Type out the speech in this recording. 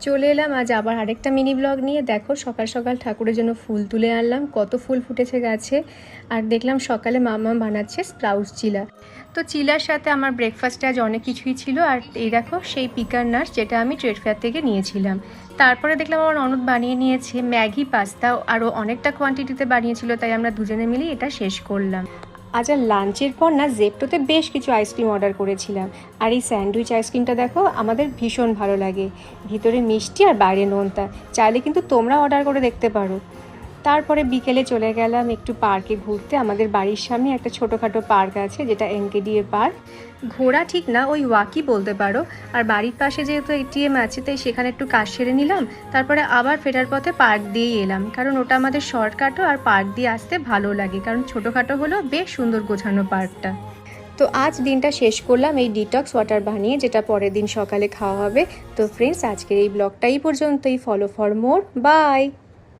চলে এলাম আজ আবার আরেকটা মিনি ব্লগ নিয়ে। দেখো সকাল সকাল ঠাকুরের জন্য ফুল তুলে আনলাম, কত ফুল ফুটেছে গাছে। আর দেখলাম সকালে মামা বানাচ্ছে স্প্রাউটস চিলা। তো চিলার সাথে আমার ব্রেকফাস্টে আজ অনেক কিছুই ছিল। আর এই দেখো সেই পিকার নাটস যেটা আমি ট্রেড ফেয়ার থেকে নিয়েছিলাম। তারপরে দেখলাম আমার ননদ বানিয়ে নিয়েছে ম্যাগি পাস্তা, আরও অনেকটা কোয়ান্টিটিতে বানিয়েছিল, তাই আমরা দুজনে মিলেই এটা শেষ করলাম। আজ আর লাঞ্চের পর না জেপ্টোতে বেশ কিছু আইসক্রিম অর্ডার করেছিলাম। আর এই স্যান্ডউইচ আইসক্রিমটা দেখো আমাদের ভীষণ ভালো লাগে, ভিতরে মিষ্টি আর বাইরে নোনতা। চাইলে কিন্তু তোমরা অর্ডার করে দেখতে পারো। তারপরে বিকেলে চলে গেলাম একটু পার্কে ঘুরতে। আমাদের বাড়ির সামনে একটা ছোটোখাটো পার্ক আছে, যেটা এনকেডিএ পার্ক। ঘোরা ঠিক না, ওই ওয়াকই বলতে পারো। আর বাড়ির পাশে যেহেতু এটিএম আছে, তাই সেখানে একটু কাজ সেরে নিলাম। তারপরে আবার ফেরার পথে পার্ক দিয়েই এলাম, কারণ ওটা আমাদের শর্টকাটও, আর পার্ক দিয়ে আসতে ভালো লাগে, কারণ ছোটোখাটো হলেও বেশ সুন্দর গোছানো পার্কটা। তো আজ দিনটা শেষ করলাম এই ডিটক্স ওয়াটার বানিয়ে, যেটা পরের দিন সকালে খাওয়া হবে। তো ফ্রেন্ডস, আজকের এই ব্লগটা এই পর্যন্তই। Follow for more, by.